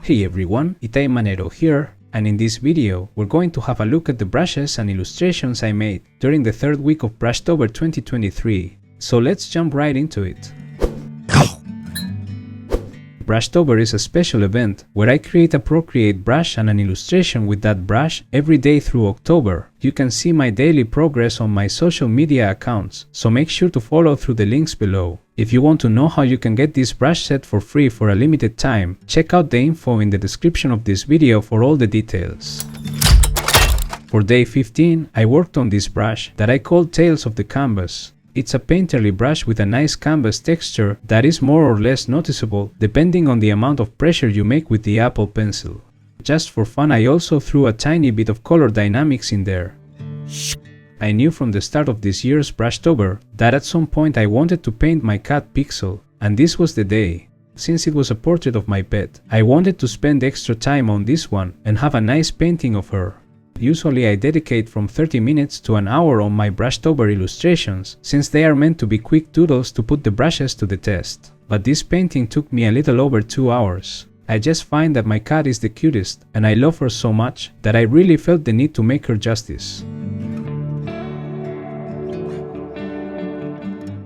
Hey everyone, I'm Manero here, and in this video we're going to have a look at the brushes and illustrations I made during the third week of Brushtober 2023. So let's jump right into it. Brushtober is a special event where I create a Procreate brush and an illustration with that brush every day through October. You can see my daily progress on my social media accounts, so make sure to follow through the links below. If you want to know how you can get this brush set for free for a limited time, check out the info in the description of this video for all the details. For day 15, I worked on this brush that I called Tales of the Canvas. It's a painterly brush with a nice canvas texture that is more or less noticeable depending on the amount of pressure you make with the Apple Pencil. Just for fun, I also threw a tiny bit of color dynamics in there. I knew from the start of this year's Brushtober that at some point I wanted to paint my cat Pixel, and this was the day. Since it was a portrait of my pet, I wanted to spend extra time on this one and have a nice painting of her. Usually I dedicate from 30 minutes to an hour on my Brushtober illustrations, since they are meant to be quick doodles to put the brushes to the test. But this painting took me a little over 2 hours. I just find that my cat is the cutest, and I love her so much that I really felt the need to make her justice.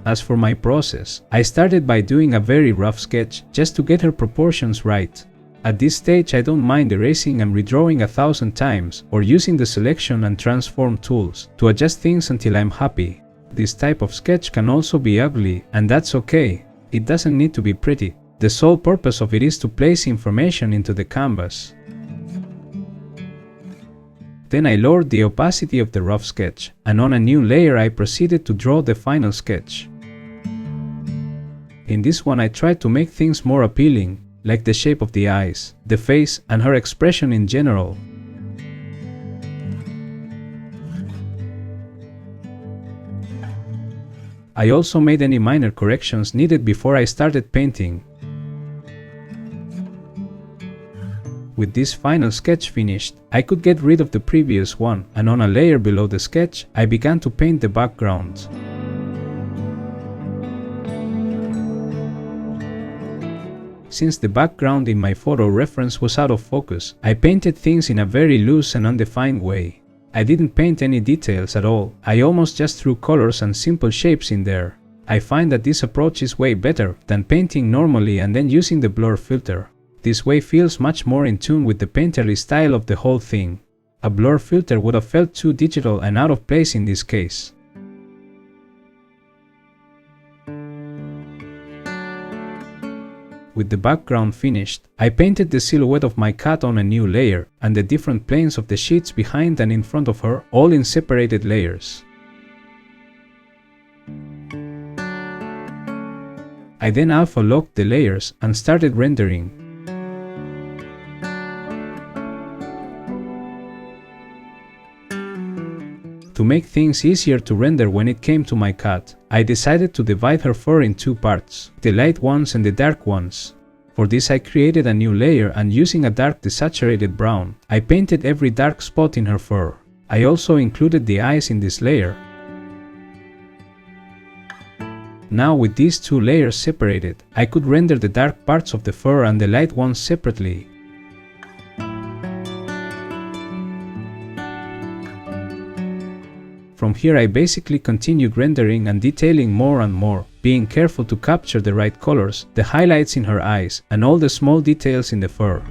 As for my process, I started by doing a very rough sketch just to get her proportions right. At this stage I don't mind erasing and redrawing 1,000 times or using the selection and transform tools to adjust things until I'm happy. This type of sketch can also be ugly, and that's okay. It doesn't need to be pretty. The sole purpose of it is to place information into the canvas. Then I lowered the opacity of the rough sketch, and on a new layer I proceeded to draw the final sketch. In this one I tried to make things more appealing, like the shape of the eyes, the face, and her expression in general. I also made any minor corrections needed before I started painting. With this final sketch finished, I could get rid of the previous one, and on a layer below the sketch, I began to paint the background. Since the background in my photo reference was out of focus, I painted things in a very loose and undefined way. I didn't paint any details at all. I almost just threw colors and simple shapes in there. I find that this approach is way better than painting normally and then using the blur filter. This way feels much more in tune with the painterly style of the whole thing. A blur filter would have felt too digital and out of place in this case. With the background finished, I painted the silhouette of my cat on a new layer, and the different planes of the sheets behind and in front of her, all in separated layers. I then alpha locked the layers and started rendering. To make things easier to render when it came to my cat, I decided to divide her fur in two parts, the light ones and the dark ones. For this I created a new layer, and using a dark desaturated brown, I painted every dark spot in her fur. I also included the eyes in this layer. Now with these two layers separated, I could render the dark parts of the fur and the light ones separately. From here I basically continued rendering and detailing more and more, being careful to capture the right colors, the highlights in her eyes, and all the small details in the fur.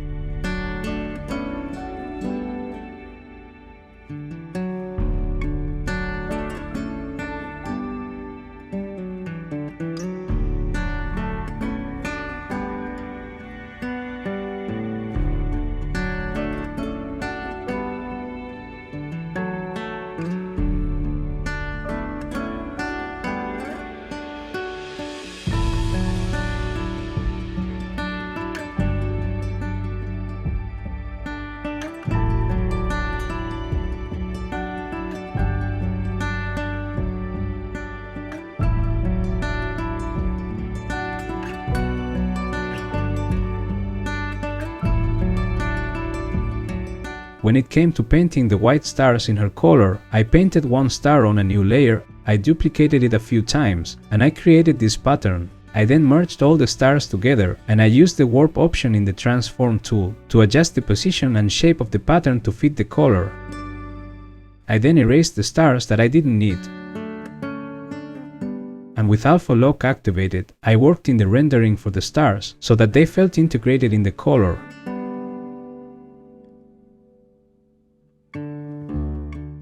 When it came to painting the white stars in her collar, I painted one star on a new layer, I duplicated it a few times, and I created this pattern. I then merged all the stars together, and I used the warp option in the transform tool to adjust the position and shape of the pattern to fit the color. I then erased the stars that I didn't need. And with alpha lock activated, I worked in the rendering for the stars so that they felt integrated in the color.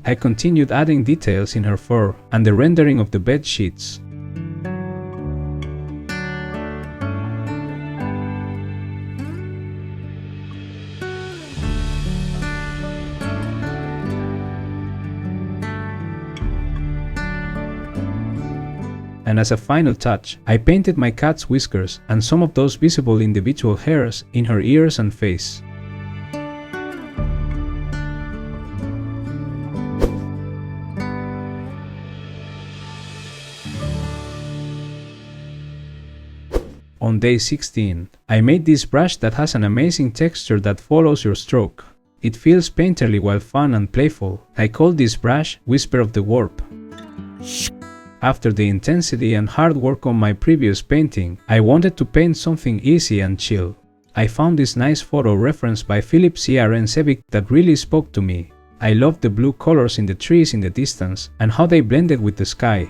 I continued adding details in her fur and the rendering of the bed sheets. And as a final touch, I painted my cat's whiskers and some of those visible individual hairs in her ears and face. On day 16, I made this brush that has an amazing texture that follows your stroke. It feels painterly while fun and playful. I called this brush Whisper of the Warp. After the intensity and hard work on my previous painting, I wanted to paint something easy and chill. I found this nice photo reference by Philip C.R.N. Sevic that really spoke to me. I loved the blue colors in the trees in the distance and how they blended with the sky.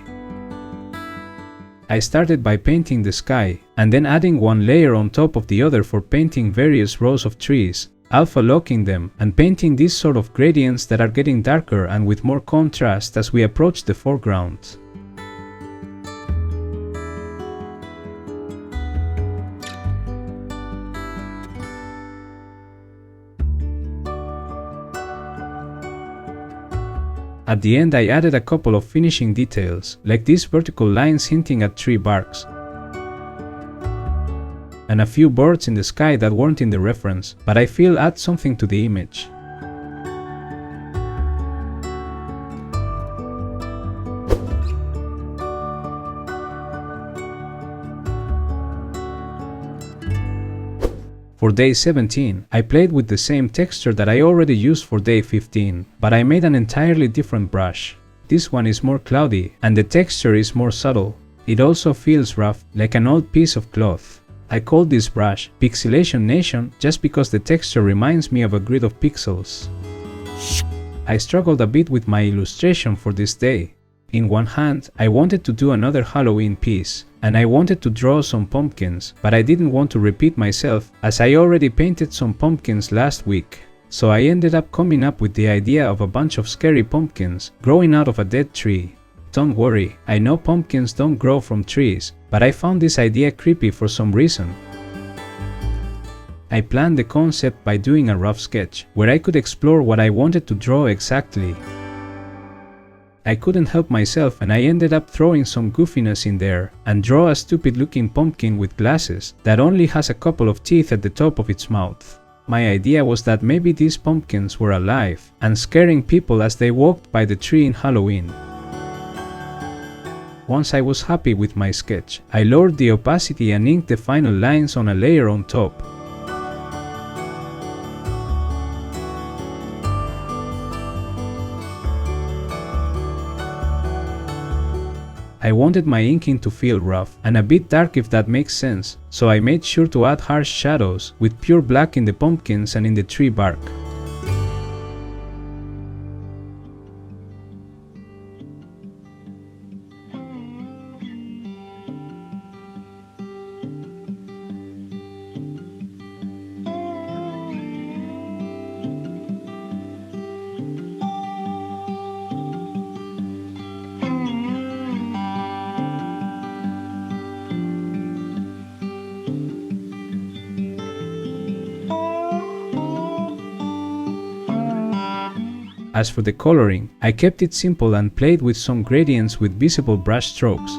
I started by painting the sky and then adding one layer on top of the other for painting various rows of trees, alpha locking them and painting these sort of gradients that are getting darker and with more contrast as we approach the foreground. At the end I added a couple of finishing details, like these vertical lines hinting at tree barks, and a few birds in the sky that weren't in the reference, but I feel add something to the image. For day 17, I played with the same texture that I already used for day 15, but I made an entirely different brush. This one is more cloudy, and the texture is more subtle. It also feels rough, like an old piece of cloth. I called this brush Pixelation Nation just because the texture reminds me of a grid of pixels. I struggled a bit with my illustration for this day. In one hand, I wanted to do another Halloween piece, and I wanted to draw some pumpkins, but I didn't want to repeat myself as I already painted some pumpkins last week. So I ended up coming up with the idea of a bunch of scary pumpkins growing out of a dead tree. Don't worry, I know pumpkins don't grow from trees, but I found this idea creepy for some reason. I planned the concept by doing a rough sketch, where I could explore what I wanted to draw exactly. I couldn't help myself and I ended up throwing some goofiness in there and draw a stupid looking pumpkin with glasses that only has a couple of teeth at the top of its mouth. My idea was that maybe these pumpkins were alive and scaring people as they walked by the tree in Halloween. Once I was happy with my sketch, I lowered the opacity and inked the final lines on a layer on top. I wanted my inking to feel rough and a bit dark if that makes sense, so I made sure to add harsh shadows with pure black in the pumpkins and in the tree bark. As for the coloring, I kept it simple and played with some gradients with visible brush strokes.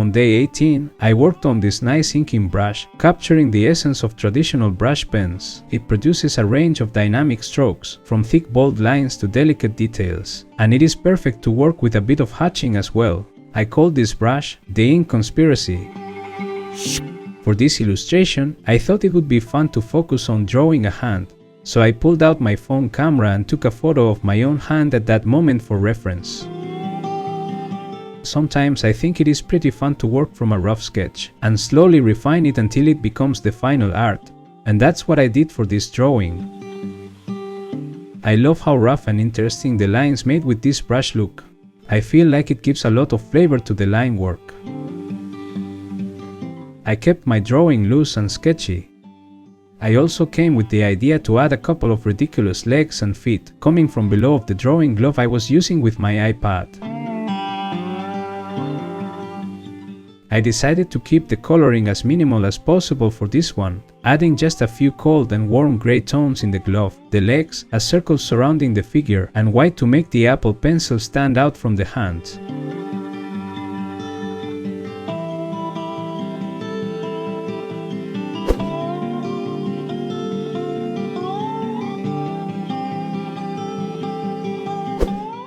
On day 18, I worked on this nice inking brush, capturing the essence of traditional brush pens. It produces a range of dynamic strokes, from thick bold lines to delicate details, and it is perfect to work with a bit of hatching as well. I called this brush the Ink Conspiracy. For this illustration, I thought it would be fun to focus on drawing a hand, so I pulled out my phone camera and took a photo of my own hand at that moment for reference. Sometimes I think it is pretty fun to work from a rough sketch and slowly refine it until it becomes the final art, and that's what I did for this drawing. I love how rough and interesting the lines made with this brush look. I feel like it gives a lot of flavor to the line work. I kept my drawing loose and sketchy. I also came with the idea to add a couple of ridiculous legs and feet coming from below of the drawing glove I was using with my iPad. I decided to keep the coloring as minimal as possible for this one, adding just a few cold and warm gray tones in the glove, the legs, a circle surrounding the figure, and white to make the Apple Pencil stand out from the hand.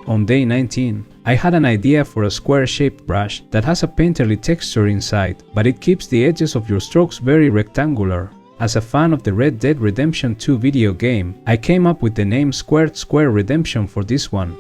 On day 19, I had an idea for a square-shaped brush that has a painterly texture inside, but it keeps the edges of your strokes very rectangular. As a fan of the Red Dead Redemption 2 video game, I came up with the name Squared Square Redemption for this one.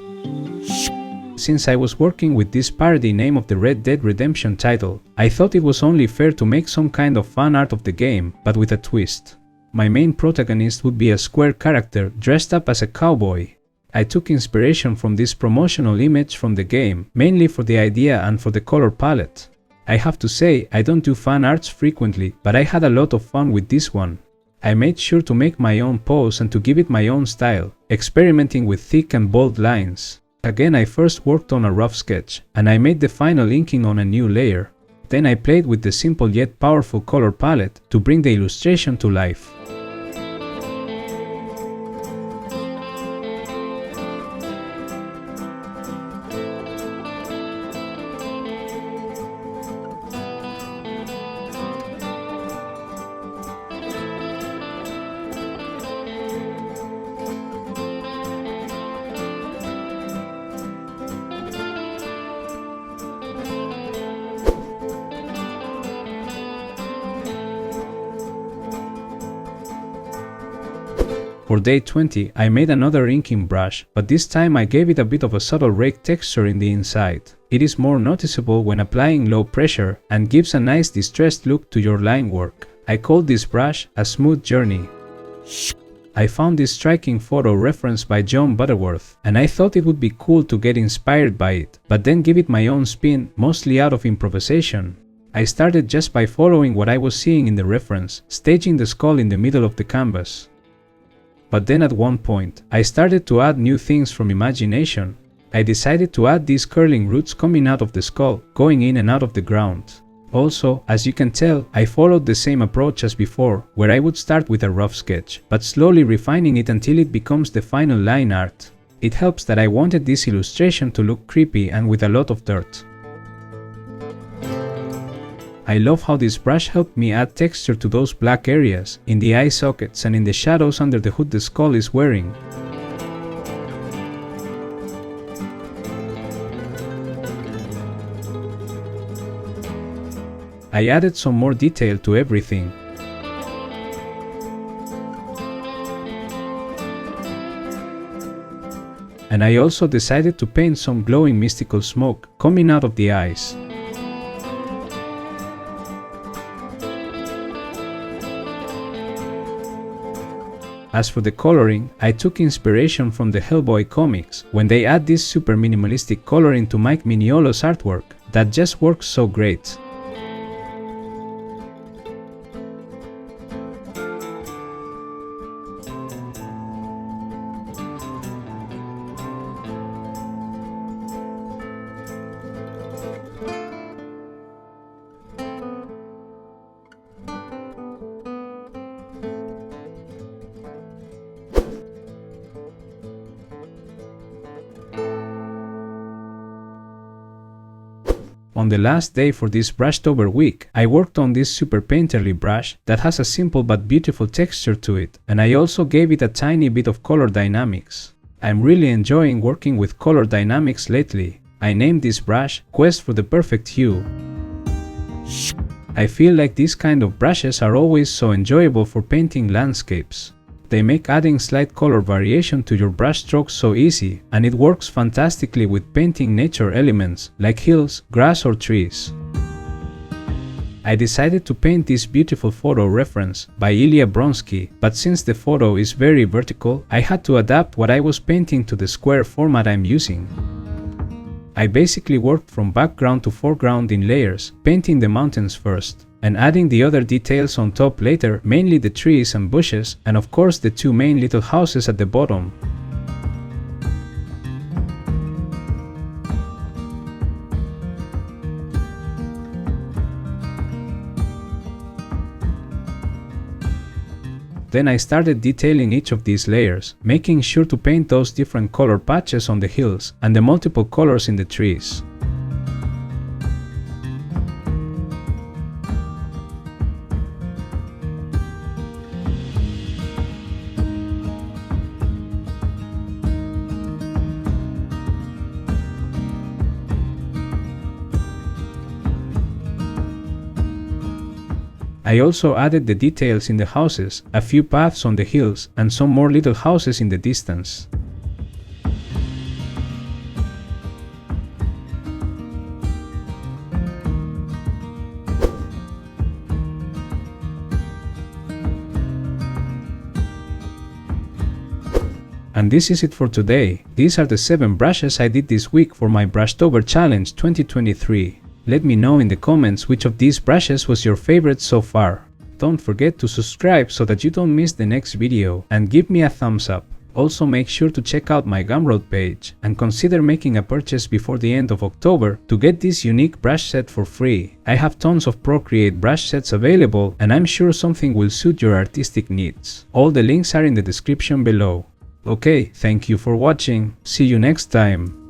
Since I was working with this parody name of the Red Dead Redemption title, I thought it was only fair to make some kind of fan art of the game, but with a twist. My main protagonist would be a square character dressed up as a cowboy. I took inspiration from this promotional image from the game, mainly for the idea and for the color palette. I have to say, I don't do fan arts frequently, but I had a lot of fun with this one. I made sure to make my own pose and to give it my own style, experimenting with thick and bold lines. Again, I first worked on a rough sketch, and I made the final inking on a new layer. Then I played with the simple yet powerful color palette to bring the illustration to life. For day 20, I made another inking brush, but this time I gave it a bit of a subtle rake texture in the inside. It is more noticeable when applying low pressure and gives a nice distressed look to your line work. I called this brush a Smooth Journey. I found this striking photo referenced by John Butterworth, and I thought it would be cool to get inspired by it, but then give it my own spin, mostly out of improvisation. I started just by following what I was seeing in the reference, staging the skull in the middle of the canvas. But then at one point, I started to add new things from imagination. I decided to add these curling roots coming out of the skull, going in and out of the ground. Also, as you can tell, I followed the same approach as before, where I would start with a rough sketch, but slowly refining it until it becomes the final line art. It helps that I wanted this illustration to look creepy and with a lot of dirt. I love how this brush helped me add texture to those black areas, in the eye sockets and in the shadows under the hood the skull is wearing. I added some more detail to everything. And I also decided to paint some glowing mystical smoke coming out of the eyes. As for the coloring, I took inspiration from the Hellboy comics, when they add this super minimalistic coloring to Mike Mignolo's artwork, that just works so great. On the last day for this Brushtober week, I worked on this super painterly brush that has a simple but beautiful texture to it, and I also gave it a tiny bit of color dynamics. I'm really enjoying working with color dynamics lately. I named this brush Quest for the Perfect Hue. I feel like these kind of brushes are always so enjoyable for painting landscapes. They make adding slight color variation to your brush strokes so easy, and it works fantastically with painting nature elements like hills, grass or trees. I decided to paint this beautiful photo reference by Ilya Bronsky, but since the photo is very vertical, I had to adapt what I was painting to the square format I'm using. I basically worked from background to foreground in layers, painting the mountains first, and adding the other details on top later, mainly the trees and bushes, and of course the two main little houses at the bottom. Then I started detailing each of these layers, making sure to paint those different color patches on the hills and the multiple colors in the trees. I also added the details in the houses, a few paths on the hills, and some more little houses in the distance. And this is it for today. These are the 7 brushes I did this week for my Brushtober Challenge 2023. Let me know in the comments which of these brushes was your favorite so far. Don't forget to subscribe so that you don't miss the next video, and give me a thumbs up. Also make sure to check out my Gumroad page and consider making a purchase before the end of October to get this unique brush set for free. I have tons of Procreate brush sets available, and I'm sure something will suit your artistic needs. All the links are in the description below. Okay, thank you for watching. See you next time.